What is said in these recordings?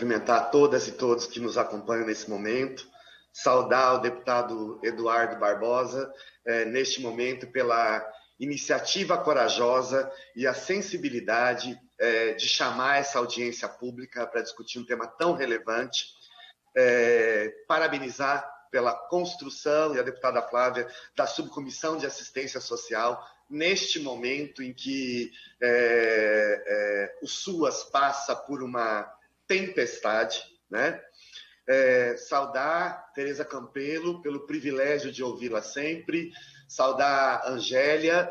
cumprimentar todas e todos que nos acompanham nesse momento, saudar o deputado Eduardo Barbosa, neste momento, pela iniciativa corajosa e a sensibilidade de chamar essa audiência pública para discutir um tema tão relevante. Parabenizar pela construção, e a deputada Flávia, da Subcomissão de Assistência Social, neste momento em que o SUAS passa por uma tempestade, né? Saudar Tereza Campelo pelo privilégio de ouvi-la sempre, saudar a Angélia,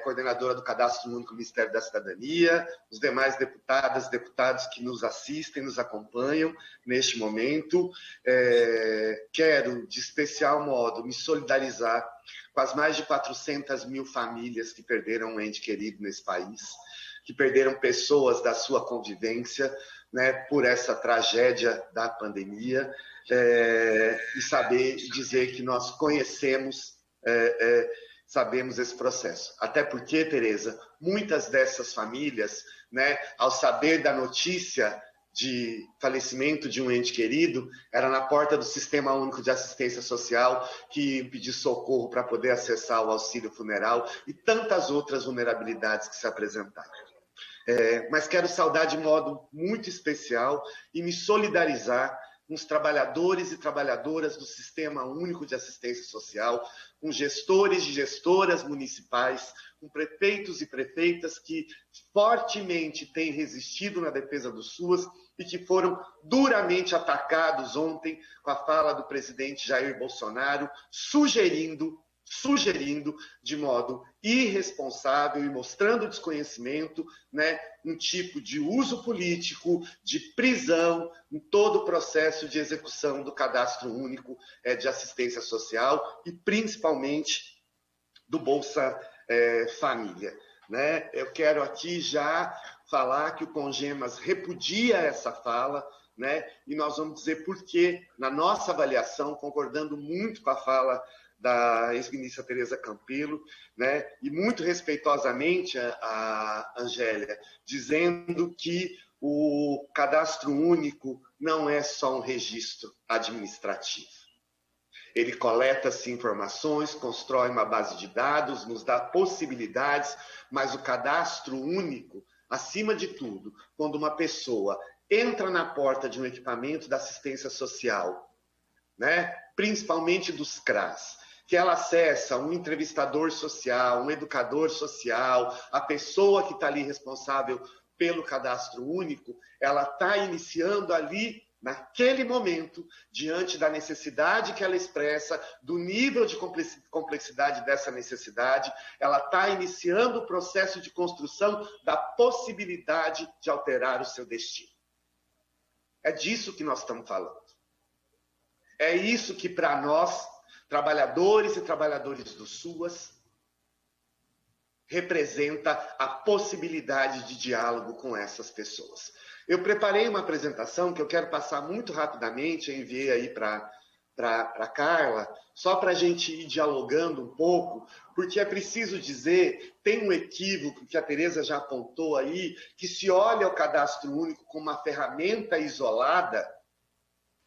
coordenadora do Cadastro Único do Ministério da Cidadania, os demais deputadas e deputados que nos assistem, nos acompanham neste momento. Quero, de especial modo, me solidarizar com as mais de 400 mil famílias que perderam um ente querido nesse país, que perderam pessoas da sua convivência, né, por essa tragédia da pandemia, e saber dizer que nós conhecemos, sabemos esse processo. Até porque, Tereza, muitas dessas famílias, né, ao saber da notícia de falecimento de um ente querido, era na porta do Sistema Único de Assistência Social que pedir socorro para poder acessar o auxílio funeral e tantas outras vulnerabilidades que se apresentaram. Mas quero saudar de modo muito especial e me solidarizar com os trabalhadores e trabalhadoras do Sistema Único de Assistência Social, com gestores e gestoras municipais, com prefeitos e prefeitas que fortemente têm resistido na defesa do SUAS e que foram duramente atacados ontem com a fala do presidente Jair Bolsonaro, sugerindo de modo irresponsável e mostrando desconhecimento, né, um tipo de uso político, de prisão em todo o processo de execução do Cadastro Único de Assistência Social e principalmente do Bolsa Família, né? Eu quero aqui já falar que o Congemas repudia essa fala, né? E nós vamos dizer por quê, na nossa avaliação, concordando muito com a fala da ex-ministra Tereza Campelo, né, e muito respeitosamente a Angélia, dizendo que o Cadastro Único não é só um registro administrativo. Ele coleta-se informações, constrói uma base de dados, nos dá possibilidades, mas o Cadastro Único, acima de tudo, quando uma pessoa entra na porta de um equipamento da assistência social, né, principalmente dos CRAS, que ela acessa um entrevistador social, um educador social, a pessoa que está ali responsável pelo Cadastro Único, ela está iniciando ali, naquele momento, diante da necessidade que ela expressa, do nível de complexidade dessa necessidade, ela está iniciando o processo de construção da possibilidade de alterar o seu destino. É disso que nós estamos falando. É isso que, para nós, trabalhadores e trabalhadores do SUAS, representa a possibilidade de diálogo com essas pessoas. Eu preparei uma apresentação que eu quero passar muito rapidamente, eu enviei aí para a Carla, só para a gente ir dialogando um pouco, porque é preciso dizer, tem um equívoco que a Tereza já apontou aí, que se olha o Cadastro Único como uma ferramenta isolada,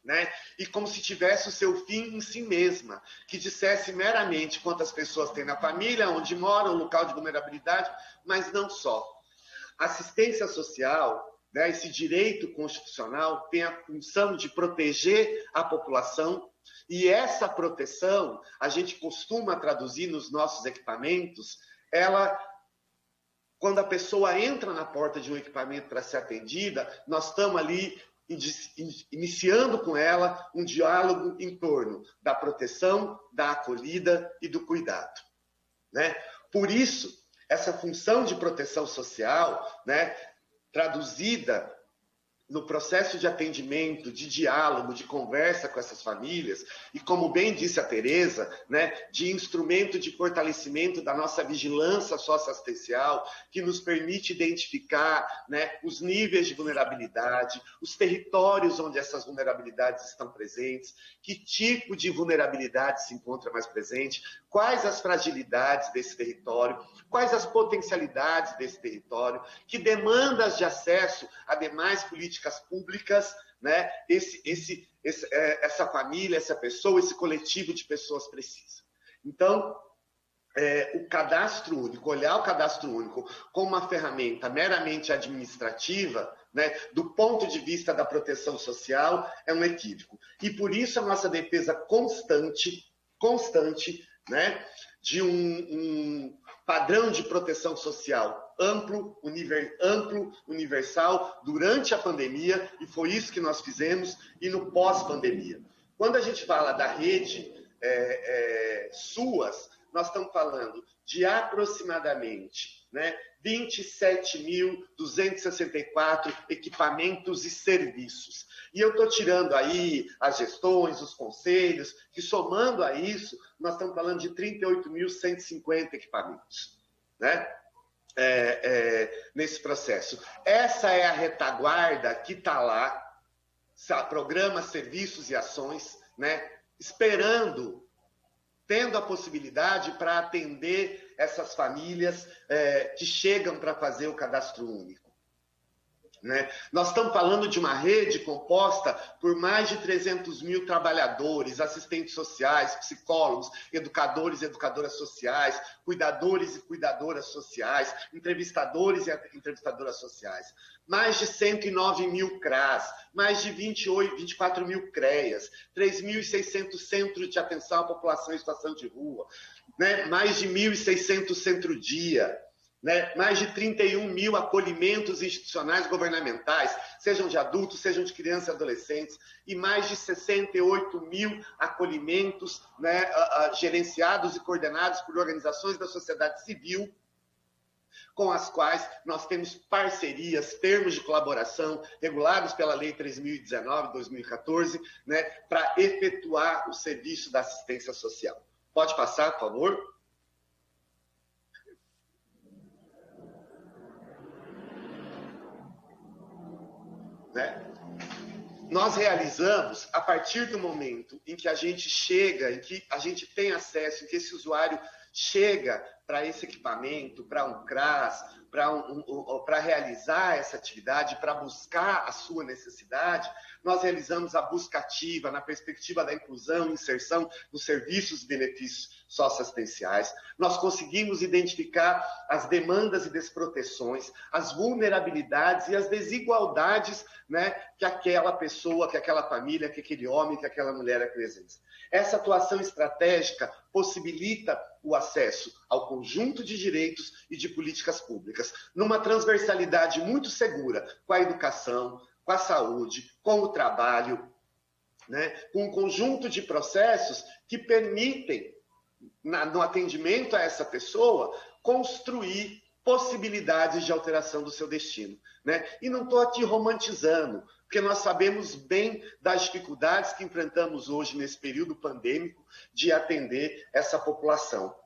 né? E como se tivesse o seu fim em si mesma, que dissesse meramente quantas pessoas tem na família, onde mora, o local de vulnerabilidade, mas não só. Assistência social, né, esse direito constitucional tem a função de proteger a população, e essa proteção, a gente costuma traduzir nos nossos equipamentos, quando a pessoa entra na porta de um equipamento para ser atendida, nós estamos ali iniciando com ela um diálogo em torno da proteção, da acolhida e do cuidado, né? Por isso, essa função de proteção social, né, traduzida no processo de atendimento, de diálogo, de conversa com essas famílias, e como bem disse a Tereza, né, de instrumento de fortalecimento da nossa vigilância socioassistencial, que nos permite identificar, né, os níveis de vulnerabilidade, os territórios onde essas vulnerabilidades estão presentes, que tipo de vulnerabilidade se encontra mais presente, quais as fragilidades desse território, quais as potencialidades desse território, que demandas de acesso a demais políticas políticas públicas, né, essa família, essa pessoa, esse coletivo de pessoas precisa. Então, o cadastro único, olhar o cadastro único como uma ferramenta meramente administrativa, né, do ponto de vista da proteção social, é um equívoco. E por isso a nossa defesa constante, né, de um padrão de proteção social amplo, universal, durante a pandemia, e foi isso que nós fizemos, e no pós-pandemia. Quando a gente fala da rede SUAS, nós estamos falando de aproximadamente, né, 27.264 equipamentos e serviços. E eu estou tirando aí as gestões, os conselhos, que somando a isso, nós estamos falando de 38.150 equipamentos, né, nesse processo. Essa é a retaguarda que está lá, programas, serviços e ações, né, esperando, tendo a possibilidade para atender essas famílias que chegam para fazer o cadastro único. Né? Nós estamos falando de uma rede composta por mais de 300 mil trabalhadores, assistentes sociais, psicólogos, educadores e educadoras sociais, cuidadores e cuidadoras sociais, entrevistadores e entrevistadoras sociais. Mais de 109 mil CRAS, mais de 24 mil CREAs, 3.600 centros de atenção à população em situação de rua, né? Mais de 1.600 centro-dia, né? Mais de 31 mil acolhimentos institucionais governamentais, sejam de adultos, sejam de crianças e adolescentes, e mais de 68 mil acolhimentos, né, gerenciados e coordenados por organizações da sociedade civil, com as quais nós temos parcerias, termos de colaboração regulados pela Lei 3.019/2014, né, para efetuar o serviço da assistência social. Pode passar, por favor? Né? Nós realizamos, a partir do momento em que a gente chega, em que a gente tem acesso, em que esse usuário chega para esse equipamento, para um CRAS, para realizar essa atividade, para buscar a sua necessidade, nós realizamos a busca ativa na perspectiva da inclusão e inserção nos serviços e benefícios socioassistenciais. Nós conseguimos identificar as demandas e desproteções, as vulnerabilidades e as desigualdades, né, que aquela pessoa, que aquela família, que aquele homem, que aquela mulher apresenta. Essa atuação estratégica possibilita o acesso ao conjunto de direitos e de políticas públicas, numa transversalidade muito segura com a educação, com a saúde, com o trabalho, né, com um conjunto de processos que permitem, no atendimento a essa pessoa, construir possibilidades de alteração do seu destino. Né? E não estou aqui romantizando, porque nós sabemos bem das dificuldades que enfrentamos hoje nesse período pandêmico de atender essa população.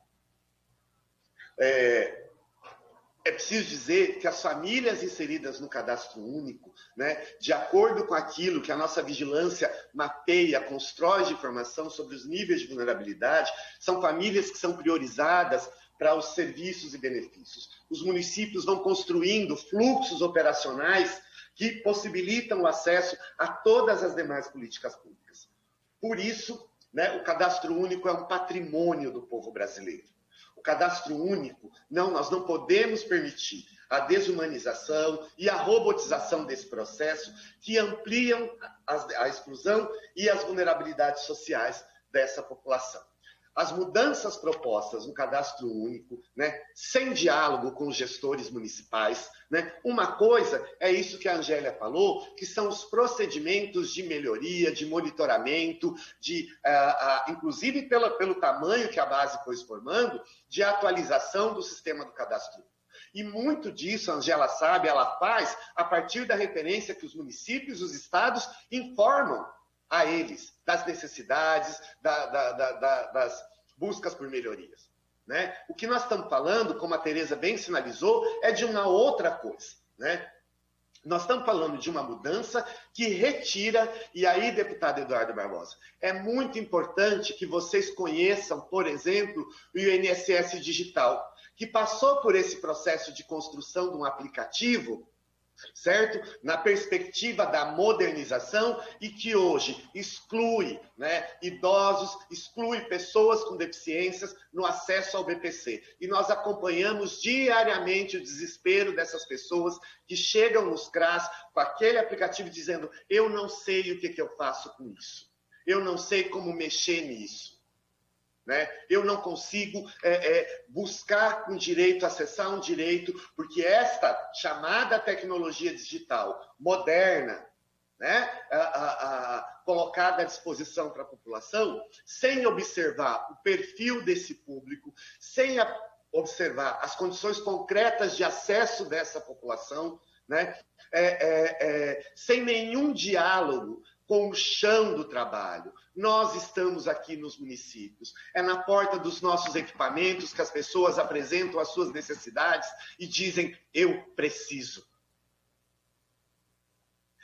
É preciso dizer que as famílias inseridas no cadastro único, né, de acordo com aquilo que a nossa vigilância mapeia, constrói de informação sobre os níveis de vulnerabilidade, são famílias que são priorizadas para os serviços e benefícios. Os municípios vão construindo fluxos operacionais que possibilitam o acesso a todas as demais políticas públicas. Por isso, né, o cadastro único é um patrimônio do povo brasileiro. O cadastro único, nós não podemos permitir a desumanização e a robotização desse processo que ampliam a exclusão e as vulnerabilidades sociais dessa população. As mudanças propostas no cadastro único, né, sem diálogo com os gestores municipais, né, uma coisa é isso que a Angélia falou, que são os procedimentos de melhoria, de monitoramento, inclusive pelo tamanho que a base foi formando, de atualização do sistema do cadastro único. E muito disso, a Angela sabe, ela faz a partir da referência que os municípios, os estados informam a eles das necessidades, das buscas por melhorias. Né? O que nós estamos falando, como a Tereza bem sinalizou, é de uma outra coisa. Né? Nós estamos falando de uma mudança que retira, e aí, deputado Eduardo Barbosa, é muito importante que vocês conheçam, por exemplo, o INSS Digital, que passou por esse processo de construção de um aplicativo certo? Na perspectiva da modernização e que hoje exclui, né, idosos, exclui pessoas com deficiências no acesso ao BPC. E nós acompanhamos diariamente o desespero dessas pessoas que chegam nos CRAS com aquele aplicativo dizendo: eu não sei o que eu faço com isso, eu não sei como mexer nisso. Né? Eu não consigo buscar um direito, acessar um direito, porque esta chamada tecnologia digital moderna, né, colocada à disposição para a população, sem observar o perfil desse público, sem observar as condições concretas de acesso dessa população, né, sem nenhum diálogo com o chão do trabalho. Nós estamos aqui nos municípios. É na porta dos nossos equipamentos que as pessoas apresentam as suas necessidades e dizem: eu preciso.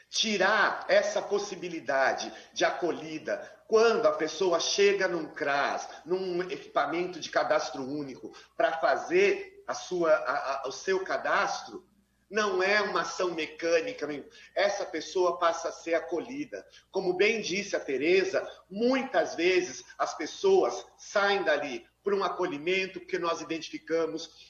Tirar essa possibilidade de acolhida quando a pessoa chega num CRAS, num equipamento de cadastro único, para fazer o seu cadastro, não é uma ação mecânica, essa pessoa passa a ser acolhida. Como bem disse a Tereza, muitas vezes as pessoas saem dali por um acolhimento porque nós identificamos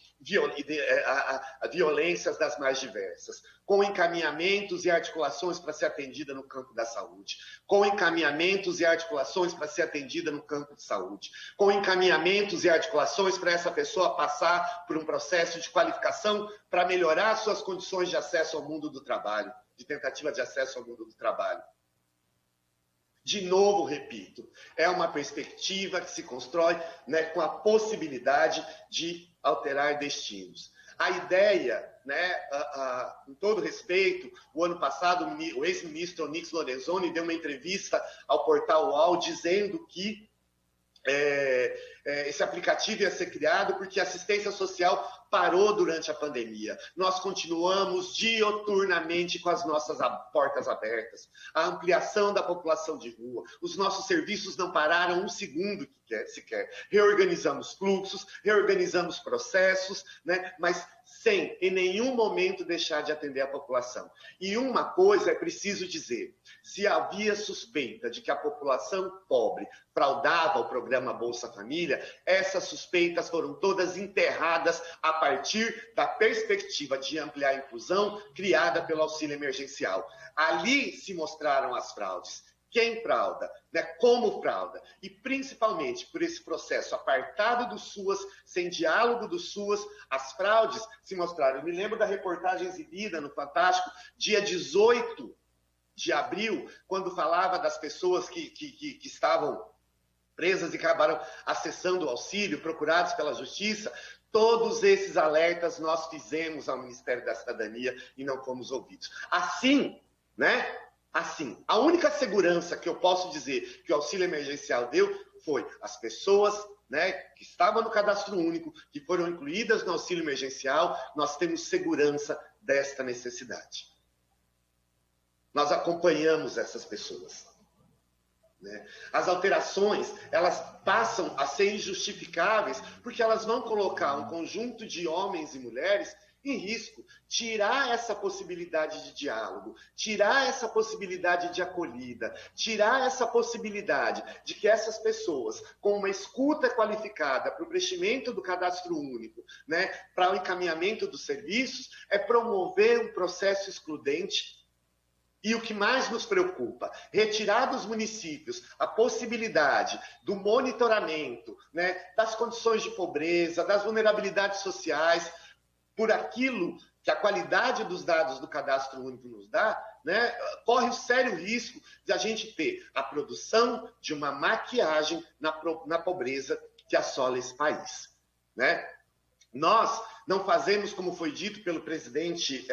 violências das mais diversas, com encaminhamentos e articulações para ser atendida no campo da saúde, com encaminhamentos e articulações para ser atendida no campo de saúde, com encaminhamentos e articulações para essa pessoa passar por um processo de qualificação para melhorar suas condições de acesso ao mundo do trabalho, de tentativa de acesso ao mundo do trabalho. De novo, repito, é uma perspectiva que se constrói, né, com a possibilidade de alterar destinos. A ideia, né, com todo respeito, o ano passado o ex-ministro Onyx Lorenzoni deu uma entrevista ao portal UOL dizendo que esse aplicativo ia ser criado porque a assistência social parou durante a pandemia. Nós continuamos dioturnamente com as nossas portas abertas. A ampliação da população de rua. Os nossos serviços não pararam um segundo sequer. Reorganizamos fluxos, reorganizamos processos, né? Mas sem, em nenhum momento, deixar de atender a população. E uma coisa é preciso dizer: se havia suspeita de que a população pobre fraudava o programa Bolsa Família, essas suspeitas foram todas enterradas a partir da perspectiva de ampliar a inclusão criada pelo auxílio emergencial. Ali se mostraram as fraudes. Quem frauda, né? Como frauda, e principalmente por esse processo apartado do SUAS, sem diálogo do SUAS, as fraudes se mostraram. Eu me lembro da reportagem exibida no Fantástico, dia 18 de abril, quando falava das pessoas que estavam presas e acabaram acessando o auxílio, procurados pela Justiça. Todos esses alertas nós fizemos ao Ministério da Cidadania e não fomos ouvidos. Assim, né? Assim, a única segurança que eu posso dizer que o auxílio emergencial deu foi as pessoas, né, que estavam no cadastro único, que foram incluídas no auxílio emergencial. Nós temos segurança desta necessidade. Nós acompanhamos essas pessoas, né? As alterações, elas passam a ser injustificáveis porque elas vão colocar um conjunto de homens e mulheres em risco, tirar essa possibilidade de diálogo, tirar essa possibilidade de acolhida, tirar essa possibilidade de que essas pessoas, com uma escuta qualificada para o preenchimento do cadastro único, né, para o encaminhamento dos serviços, é promover um processo excludente. E o que mais nos preocupa, retirar dos municípios a possibilidade do monitoramento, né, das condições de pobreza, das vulnerabilidades sociais, por aquilo que a qualidade dos dados do cadastro único nos dá, né, corre o sério risco de a gente ter a produção de uma maquiagem na pobreza que assola esse país, né? Nós não fazemos, como foi dito pelo presidente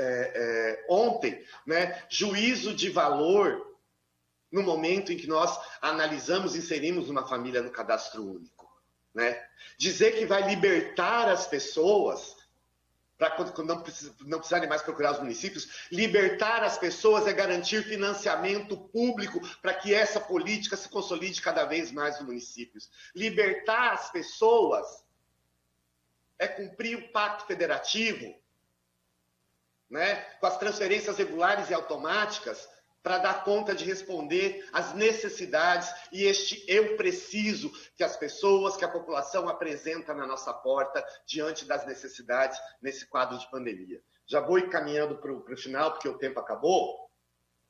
ontem, né, juízo de valor no momento em que nós analisamos e inserimos uma família no cadastro único, né? Dizer que vai libertar as pessoas para não precisarem mais procurar os municípios, libertar as pessoas é garantir financiamento público para que essa política se consolide cada vez mais nos municípios. Libertar as pessoas é cumprir o pacto federativo né, com as transferências regulares e automáticas, para dar conta de responder às necessidades e este eu preciso que as pessoas, que a população apresenta na nossa porta diante das necessidades nesse quadro de pandemia. Já vou encaminhando para o final, porque o tempo acabou,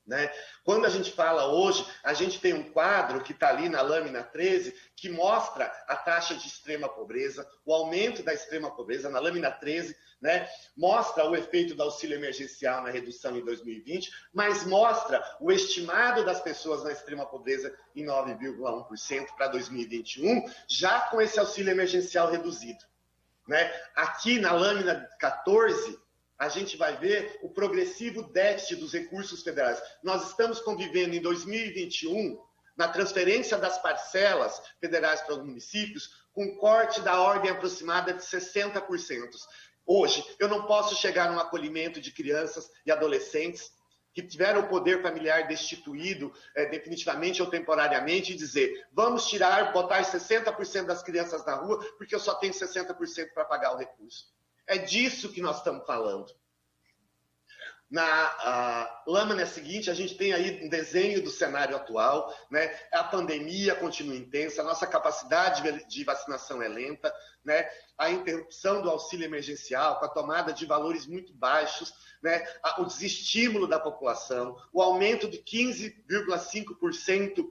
né? Quando a gente fala hoje, a gente tem um quadro que está ali na lâmina 13, que mostra a taxa de extrema pobreza, o aumento da extrema pobreza, na lâmina 13, né? Mostra o efeito do auxílio emergencial na redução em 2020, mas mostra o estimado das pessoas na extrema pobreza em 9,1% para 2021, já com esse auxílio emergencial reduzido, né? Aqui na lâmina 14, a gente vai ver o progressivo déficit dos recursos federais. Nós estamos convivendo em 2021, na transferência das parcelas federais para os municípios, com um corte da ordem aproximada de 60%. Hoje, eu não posso chegar num acolhimento de crianças e adolescentes que tiveram o poder familiar destituído definitivamente ou temporariamente e dizer, vamos tirar, botar 60% das crianças na rua porque eu só tenho 60% para pagar o recurso. É disso que nós estamos falando. Na lâmina seguinte, a gente tem aí um desenho do cenário atual, né? A pandemia continua intensa, a nossa capacidade de vacinação é lenta, né? A interrupção do auxílio emergencial, com a tomada de valores muito baixos, né? O desestímulo da população, o aumento de 15,5%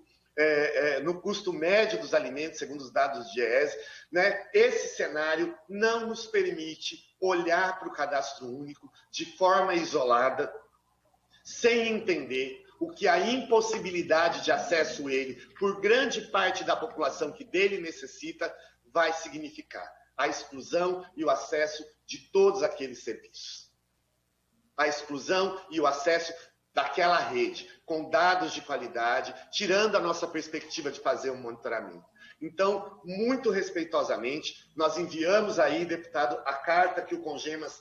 no custo médio dos alimentos, segundo os dados do DIEESE, né? Esse cenário não nos permite olhar para o cadastro único de forma isolada, sem entender o que a impossibilidade de acesso a ele por grande parte da população que dele necessita vai significar. A exclusão e o acesso de todos aqueles serviços. A exclusão e o acesso daquela rede, com dados de qualidade, tirando a nossa perspectiva de fazer um monitoramento. Então, muito respeitosamente, nós enviamos aí, deputado, a carta que o Congemas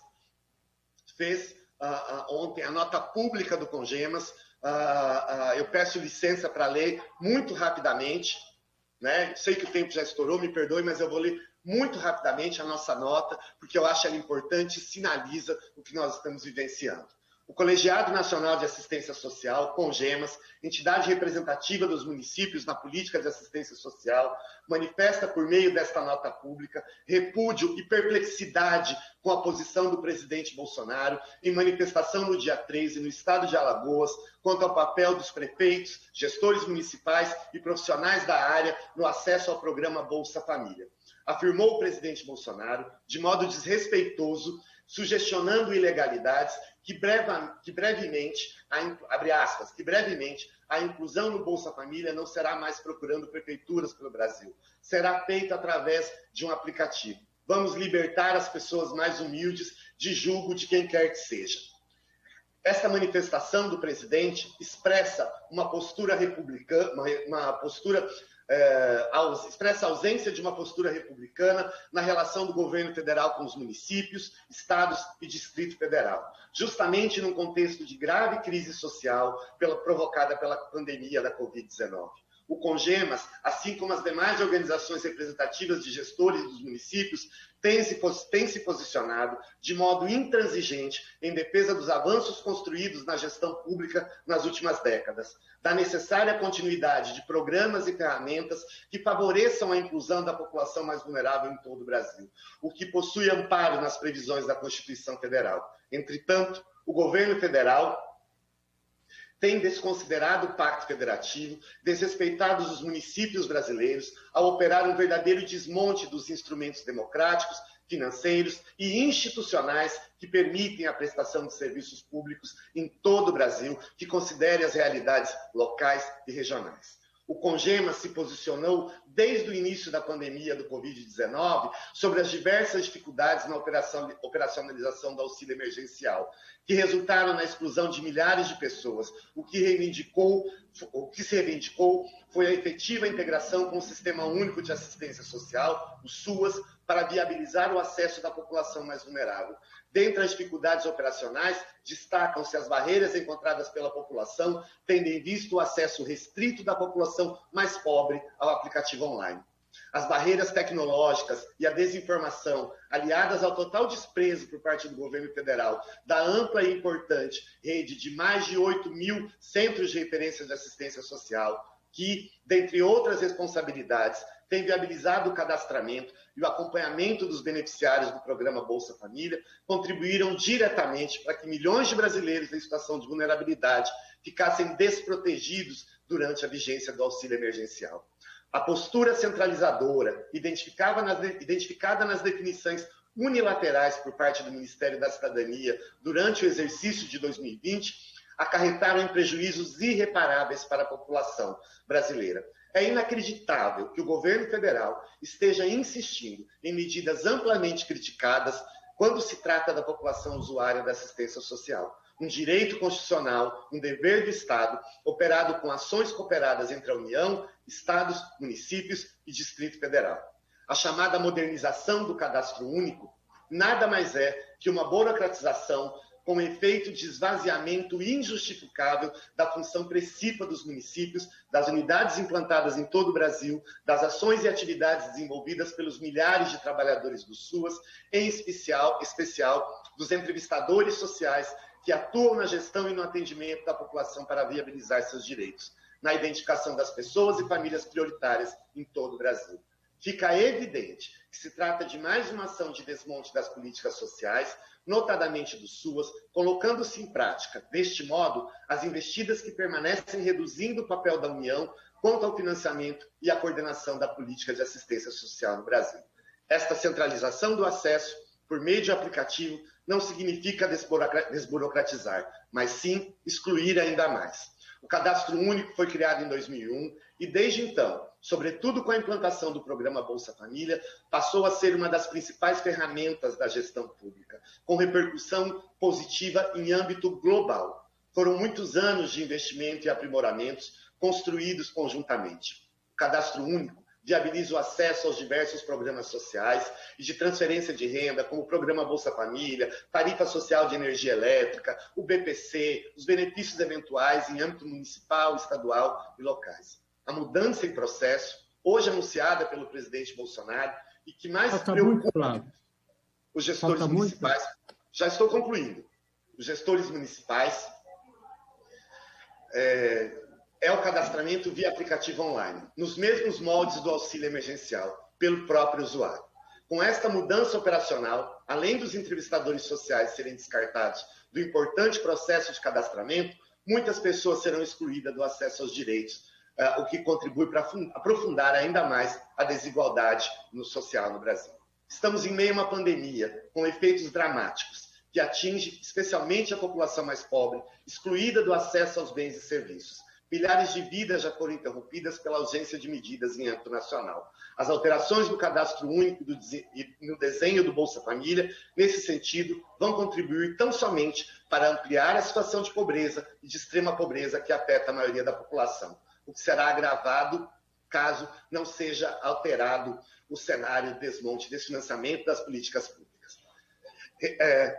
fez ontem, a nota pública do Congemas. Eu peço licença para ler muito rapidamente, né? Sei que o tempo já estourou, me perdoe, mas eu vou ler muito rapidamente a nossa nota, porque eu acho ela importante e sinaliza o que nós estamos vivenciando. O Colegiado Nacional de Assistência Social, Congemas, entidade representativa dos municípios na política de assistência social, manifesta por meio desta nota pública repúdio e perplexidade com a posição do presidente Bolsonaro em manifestação no dia 13 no estado de Alagoas quanto ao papel dos prefeitos, gestores municipais e profissionais da área no acesso ao programa Bolsa Família. Afirmou o presidente Bolsonaro, de modo desrespeitoso, sugestionando ilegalidades, que brevemente, abre aspas, que brevemente a inclusão no Bolsa Família não será mais procurando prefeituras pelo Brasil. Será feita através de um aplicativo. Vamos libertar as pessoas mais humildes de julgo de quem quer que seja. Esta manifestação do presidente expressa uma postura republicana, expressa a ausência de uma postura republicana na relação do governo federal com os municípios, estados e Distrito Federal, justamente num contexto de grave crise social provocada pela pandemia da Covid-19. O Congemas, assim como as demais organizações representativas de gestores dos municípios, tem se posicionado de modo intransigente em defesa dos avanços construídos na gestão pública nas últimas décadas, da necessária continuidade de programas e ferramentas que favoreçam a inclusão da população mais vulnerável em todo o Brasil, o que possui amparo nas previsões da Constituição Federal. Entretanto, o governo federal tem desconsiderado o Pacto Federativo, desrespeitado os municípios brasileiros ao operar um verdadeiro desmonte dos instrumentos democráticos, financeiros e institucionais que permitem a prestação de serviços públicos em todo o Brasil, que considere as realidades locais e regionais. O Congemas se posicionou desde o início da pandemia do Covid-19 sobre as diversas dificuldades na operacionalização do auxílio emergencial, que resultaram na exclusão de milhares de pessoas. O que se reivindicou foi a efetiva integração com o Sistema Único de Assistência Social, o SUAS, para viabilizar o acesso da população mais vulnerável. Dentre as dificuldades operacionais, destacam-se as barreiras encontradas pela população, tendo em vista o acesso restrito da população mais pobre ao aplicativo online. As barreiras tecnológicas e a desinformação, aliadas ao total desprezo por parte do governo federal da ampla e importante rede de mais de 8.000 centros de referência de assistência social, que, dentre outras responsabilidades, tem viabilizado o cadastramento e o acompanhamento dos beneficiários do programa Bolsa Família, contribuíram diretamente para que milhões de brasileiros em situação de vulnerabilidade ficassem desprotegidos durante a vigência do auxílio emergencial. A postura centralizadora, identificada nas definições unilaterais por parte do Ministério da Cidadania durante o exercício de 2020, acarretaram em prejuízos irreparáveis para a população brasileira. É inacreditável que o governo federal esteja insistindo em medidas amplamente criticadas quando se trata da população usuária da assistência social. Um direito constitucional, um dever do Estado, operado com ações cooperadas entre a União, Estados, municípios e Distrito Federal. A chamada modernização do cadastro único nada mais é que uma burocratização com efeito de esvaziamento injustificável da função principal dos municípios, das unidades implantadas em todo o Brasil, das ações e atividades desenvolvidas pelos milhares de trabalhadores do SUAS, em especial dos entrevistadores sociais que atuam na gestão e no atendimento da população para viabilizar seus direitos, na identificação das pessoas e famílias prioritárias em todo o Brasil. Fica evidente que se trata de mais uma ação de desmonte das políticas sociais, notadamente do SUAS, colocando-se em prática, deste modo, as investidas que permanecem reduzindo o papel da União quanto ao financiamento e à coordenação da política de assistência social no Brasil. Esta centralização do acesso, por meio de aplicativo, não significa desburocratizar, mas sim excluir ainda mais. O Cadastro Único foi criado em 2001 e, desde então, sobretudo com a implantação do programa Bolsa Família, passou a ser uma das principais ferramentas da gestão pública, com repercussão positiva em âmbito global. Foram muitos anos de investimento e aprimoramentos construídos conjuntamente. O Cadastro Único viabiliza o acesso aos diversos programas sociais e de transferência de renda, como o Programa Bolsa Família, Tarifa Social de Energia Elétrica, o BPC, os benefícios eventuais em âmbito municipal, estadual e locais. A mudança em processo, hoje anunciada pelo presidente Bolsonaro, e que mais preocupa os gestores municipais, já estou concluindo, os gestores municipais, é o cadastramento via aplicativo online, nos mesmos moldes do auxílio emergencial, pelo próprio usuário. Com esta mudança operacional, além dos entrevistadores sociais serem descartados do importante processo de cadastramento, muitas pessoas serão excluídas do acesso aos direitos, o que contribui para aprofundar ainda mais a desigualdade social no Brasil. Estamos em meio a uma pandemia com efeitos dramáticos, que atinge especialmente a população mais pobre, excluída do acesso aos bens e serviços. Milhares de vidas já foram interrompidas pela ausência de medidas em âmbito nacional. As alterações do Cadastro Único e no desenho do Bolsa Família, nesse sentido, vão contribuir tão somente para ampliar a situação de pobreza e de extrema pobreza que afeta a maioria da população, o que será agravado caso não seja alterado o cenário de desmonte desse financiamento das políticas públicas.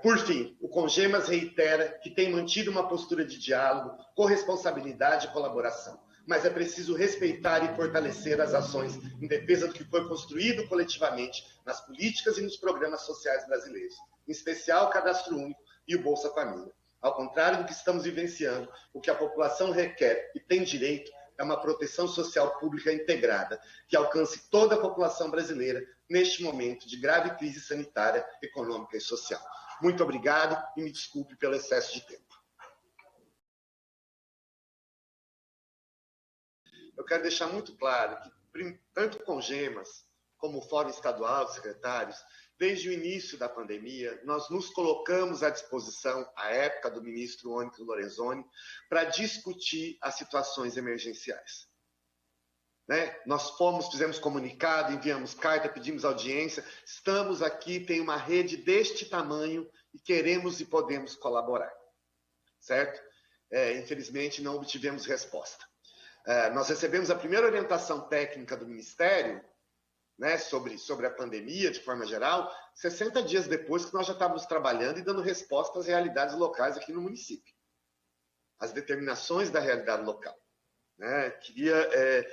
Por fim, o Congemas reitera que tem mantido uma postura de diálogo, corresponsabilidade e colaboração, mas é preciso respeitar e fortalecer as ações em defesa do que foi construído coletivamente nas políticas e nos programas sociais brasileiros, em especial o Cadastro Único e o Bolsa Família. Ao contrário do que estamos vivenciando, o que a população requer e tem direito é uma proteção social pública integrada, que alcance toda a população brasileira neste momento de grave crise sanitária, econômica e social. Muito obrigado e me desculpe pelo excesso de tempo. Eu quero deixar muito claro que tanto o Congemas como o Fórum Estadual de Secretários, desde o início da pandemia, nós nos colocamos à disposição, à época do ministro Onyx Lorenzoni, para discutir as situações emergenciais. Nós fizemos comunicado, enviamos carta, pedimos audiência, estamos aqui, tem uma rede deste tamanho e queremos e podemos colaborar, certo? Infelizmente, não obtivemos resposta. Nós recebemos a primeira orientação técnica do Ministério, sobre a pandemia, de forma geral, 60 dias depois que nós já estávamos trabalhando e dando resposta às realidades locais aqui no município, às determinações da realidade local. Queria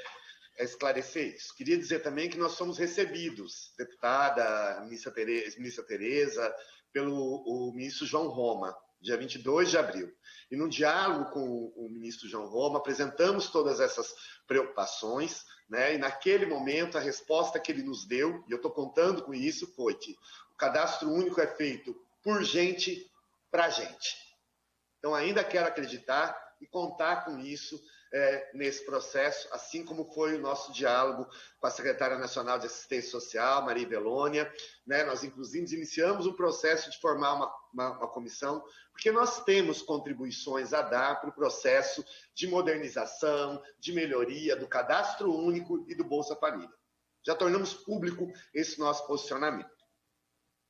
esclarecer isso. Queria dizer também que nós fomos recebidos, deputada, ministra Tereza, pelo ministro João Roma, dia 22 de abril. E num diálogo com o ministro João Roma, apresentamos todas essas preocupações, né? E naquele momento a resposta que ele nos deu, e eu estou contando com isso, foi que o cadastro único é feito por gente, para gente. Então ainda quero acreditar e contar com isso nesse processo, assim como foi o nosso diálogo com a secretária nacional de assistência social, Maria Belônia, né? Nós inclusive iniciamos um processo de formar uma comissão, porque nós temos contribuições a dar para o processo de modernização, de melhoria do cadastro único e do Bolsa Família. Já tornamos público esse nosso posicionamento.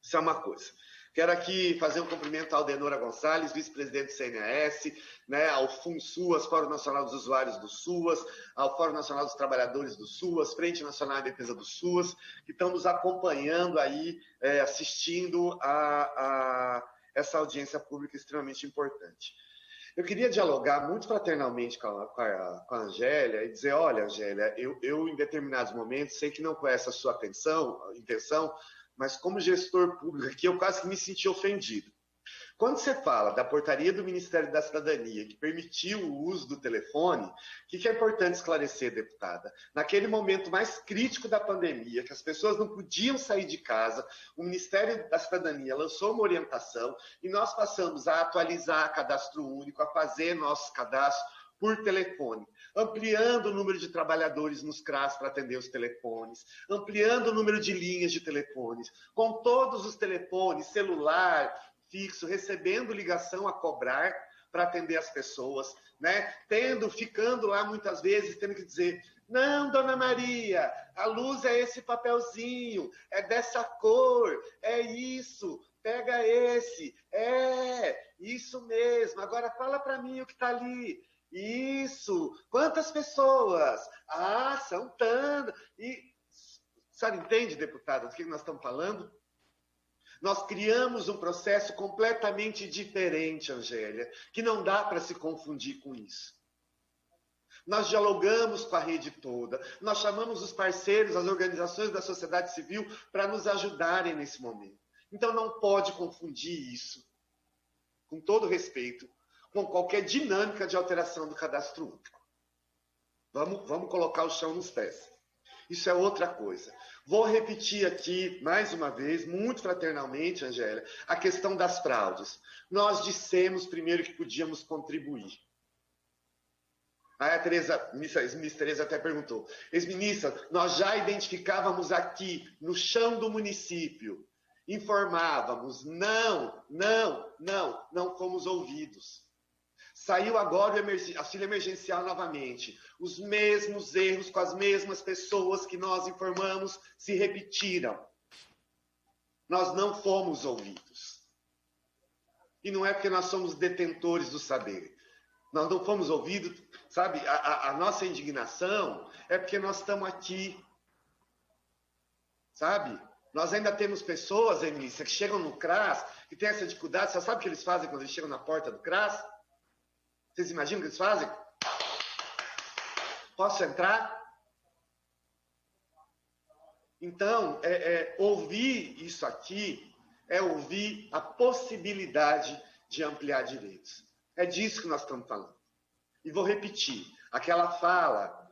Isso é uma coisa. Quero aqui fazer um cumprimento ao Denora Gonçalves, vice-presidente do CNAS, né, ao FUNSUAS, Fórum Nacional dos Usuários do SUAS, ao Fórum Nacional dos Trabalhadores do SUAS, Frente Nacional de Defesa do SUAS, que estão nos acompanhando aí, assistindo a essa audiência pública extremamente importante. Eu queria dialogar muito fraternalmente com a Angélia e dizer, olha, Angélia, eu em determinados momentos sei que não conhece a sua intenção, mas como gestor público aqui, eu quase que me senti ofendido. Quando você fala da portaria do Ministério da Cidadania, que permitiu o uso do telefone, o que é importante esclarecer, deputada? Naquele momento mais crítico da pandemia, que as pessoas não podiam sair de casa, o Ministério da Cidadania lançou uma orientação e nós passamos a atualizar cadastro único, a fazer nossos cadastros por telefone, ampliando o número de trabalhadores nos CRAS para atender os telefones, ampliando o número de linhas de telefones, com todos os telefones, celular, fixo, recebendo ligação a cobrar para atender as pessoas, né? Ficando lá muitas vezes, tendo que dizer, não, dona Maria, a luz é esse papelzinho, é dessa cor, é isso, pega esse, isso mesmo, agora fala para mim o que está ali. Isso, quantas pessoas? Ah, são tantas. E, a senhora entende, deputada, do que nós estamos falando? Nós criamos um processo completamente diferente, Angélia, que não dá para se confundir com isso. Nós dialogamos com a rede toda, nós chamamos os parceiros, as organizações da sociedade civil para nos ajudarem nesse momento. Então não pode confundir isso, com todo respeito, com qualquer dinâmica de alteração do cadastro único. Vamos colocar o chão nos pés. Isso é outra coisa. Vou repetir aqui, mais uma vez, muito fraternalmente, Angélia, a questão das fraudes. Nós dissemos primeiro que podíamos contribuir. Aí a ex-ministra Tereza até perguntou, ex-ministra, nós já identificávamos aqui, no chão do município, informávamos, não fomos ouvidos. Saiu agora o auxílio emergencial novamente. Os mesmos erros com as mesmas pessoas que nós informamos se repetiram. Nós não fomos ouvidos. E não é porque nós somos detentores do saber. Nós não fomos ouvidos, sabe? A nossa indignação é porque nós estamos aqui. Sabe? Nós ainda temos pessoas, Emília, que chegam no CRAS, que têm essa dificuldade. Você sabe o que eles fazem quando eles chegam na porta do CRAS? Vocês imaginam o que eles fazem? Posso entrar? Então, ouvir isso aqui é ouvir a possibilidade de ampliar direitos. É disso que nós estamos falando. E vou repetir, aquela fala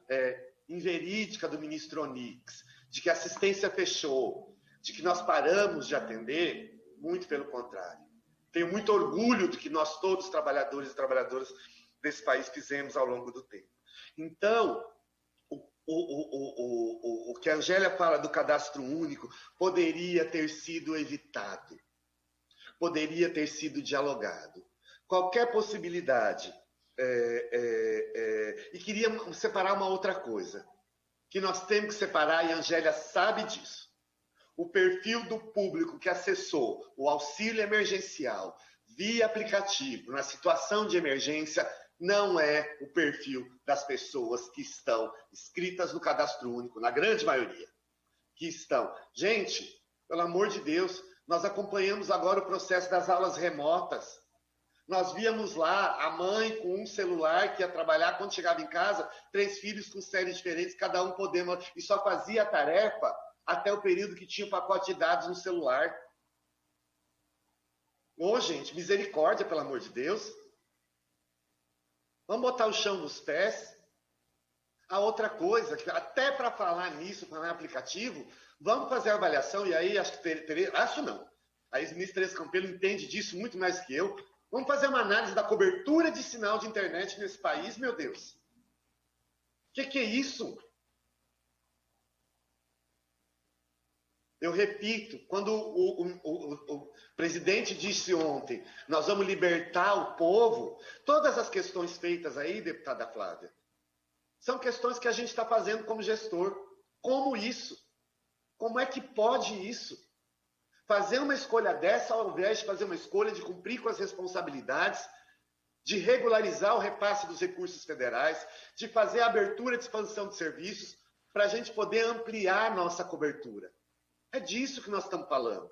inverídica do ministro Onix, de que a assistência fechou, de que nós paramos de atender, muito pelo contrário. Tenho muito orgulho do que nós todos, trabalhadores e trabalhadoras desse país, fizemos ao longo do tempo. Então, o que a Angélia fala do cadastro único poderia ter sido evitado, poderia ter sido dialogado. Qualquer possibilidade. E queria separar uma outra coisa, que nós temos que separar, e a Angélia sabe disso. O perfil do público que acessou o auxílio emergencial via aplicativo, na situação de emergência, não é o perfil das pessoas que estão inscritas no cadastro único, na grande maioria, que estão. Gente, pelo amor de Deus, nós acompanhamos agora o processo das aulas remotas. Nós víamos lá a mãe com um celular que ia trabalhar, quando chegava em casa, 3 filhos com séries diferentes, cada um podendo, e só fazia a tarefa até o período que tinha o pacote de dados no celular. Ô, gente, misericórdia, pelo amor de Deus. Vamos botar o chão nos pés. A outra coisa, até para falar nisso, falar em aplicativo, vamos fazer a avaliação, e aí acho não. A ex-ministra Tereza Campelo entende disso muito mais que eu. Vamos fazer uma análise da cobertura de sinal de internet nesse país, meu Deus. O que é isso? Eu repito, quando o presidente disse ontem, nós vamos libertar o povo, todas as questões feitas aí, deputada Flávia, são questões que a gente está fazendo como gestor. Como isso? Como é que pode isso? Fazer uma escolha dessa, ao invés de fazer uma escolha de cumprir com as responsabilidades, de regularizar o repasse dos recursos federais, de fazer a abertura de expansão de serviços, para a gente poder ampliar a nossa cobertura. É disso que nós estamos falando.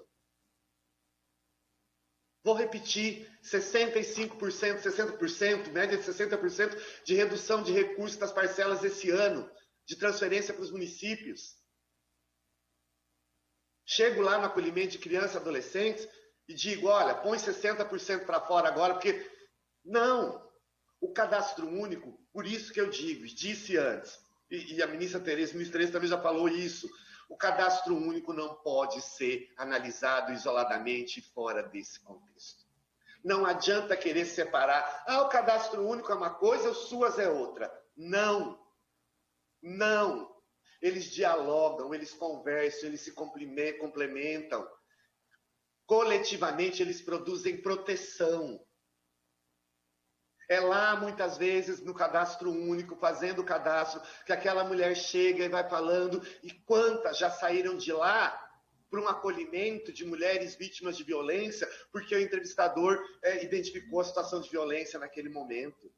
Vou repetir, 65%, 60%, média de 60% de redução de recursos das parcelas esse ano, de transferência para os municípios. Chego lá no acolhimento de crianças e adolescentes e digo, olha, põe 60% para fora agora, porque... Não! O cadastro único, por isso que eu digo, disse antes, e a ministra Tereza também já falou isso, o cadastro único não pode ser analisado isoladamente fora desse contexto. Não adianta querer separar, o cadastro único é uma coisa, o SUAS é outra. Não! Não! Eles dialogam, eles conversam, eles se complementam. Coletivamente, eles produzem proteção. É lá, muitas vezes, no cadastro único, fazendo o cadastro, que aquela mulher chega e vai falando, e quantas já saíram de lá para um acolhimento de mulheres vítimas de violência, porque o entrevistador identificou a situação de violência naquele momento.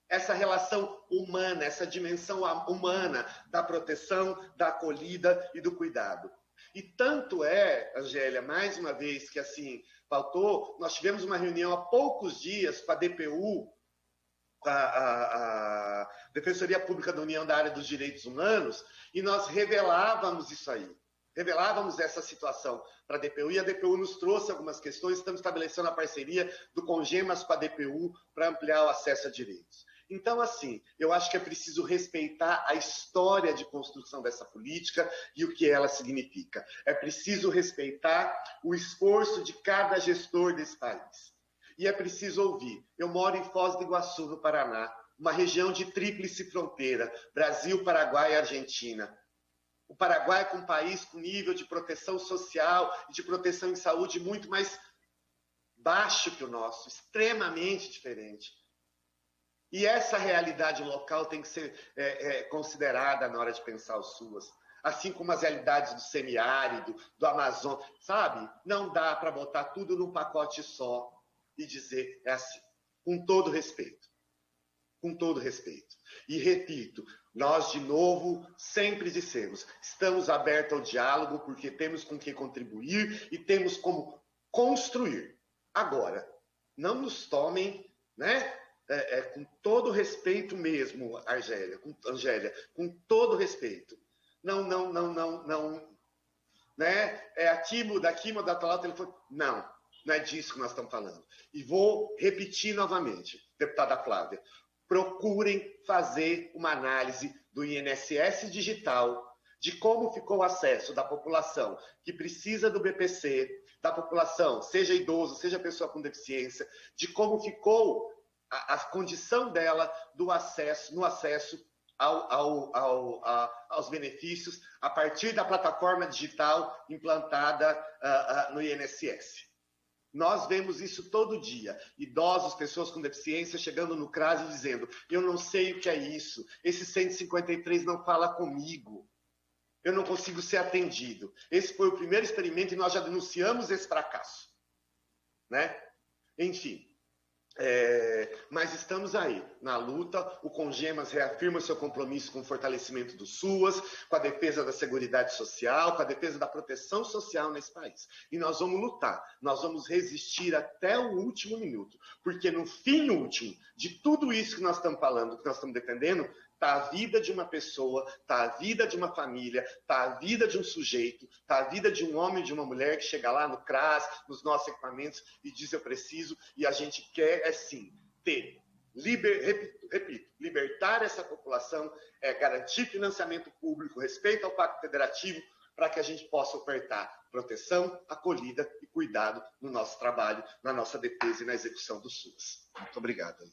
Essa relação humana, essa dimensão humana da proteção, da acolhida e do cuidado. E tanto é, Angélia, mais uma vez que assim faltou, nós tivemos uma reunião há poucos dias com a DPU, a Defensoria Pública da União da área dos Direitos Humanos, e nós revelávamos isso aí, revelávamos essa situação para a DPU, e a DPU nos trouxe algumas questões, estamos estabelecendo a parceria do Congemas com a DPU para ampliar o acesso a direitos. Então, assim, eu acho que é preciso respeitar a história de construção dessa política e o que ela significa. É preciso respeitar o esforço de cada gestor desse país. E é preciso ouvir. Eu moro em Foz do Iguaçu, no Paraná, uma região de tríplice fronteira, Brasil, Paraguai e Argentina. O Paraguai é um país com nível de proteção social e de proteção em saúde muito mais baixo que o nosso, extremamente diferente. E essa realidade local tem que ser considerada na hora de pensar os SUAS. Assim como as realidades do semiárido, do Amazonas, sabe? Não dá para botar tudo num pacote só e dizer é assim, com todo respeito. Com todo respeito. E repito, nós de novo sempre dissemos, estamos abertos ao diálogo porque temos com que contribuir e temos como construir. Agora, não nos tomem, né? Com todo respeito mesmo, Angélia, com todo respeito. Não, né? É aquilo, daquilo, da tal telefone. Não é disso que nós estamos falando. E vou repetir novamente, deputada Flávia, procurem fazer uma análise do INSS digital, de como ficou o acesso da população que precisa do BPC, da população, seja idoso, seja pessoa com deficiência, de como ficou a condição dela no acesso aos benefícios a partir da plataforma digital implantada no INSS. Nós vemos isso todo dia. Idosos, pessoas com deficiência chegando no CRAS e dizendo, eu não sei o que é isso, esse 153 não fala comigo, eu não consigo ser atendido. Esse foi o primeiro experimento e nós já denunciamos esse fracasso. Né? Enfim. Mas estamos aí, na luta. O Congemas reafirma seu compromisso com o fortalecimento do SUAS, com a defesa da Seguridade Social, com a defesa da proteção social nesse país. E nós vamos lutar, nós vamos resistir até o último minuto, porque no fim último de tudo isso que nós estamos falando, que nós estamos defendendo, está a vida de uma pessoa, está a vida de uma família, está a vida de um sujeito, está a vida de um homem e de uma mulher que chega lá no CRAS, nos nossos equipamentos e diz eu preciso, e a gente quer, sim, ter, repito, libertar essa população, garantir financiamento público, respeito ao Pacto Federativo, para que a gente possa ofertar proteção, acolhida e cuidado no nosso trabalho, na nossa defesa e na execução do SUS. Muito obrigado.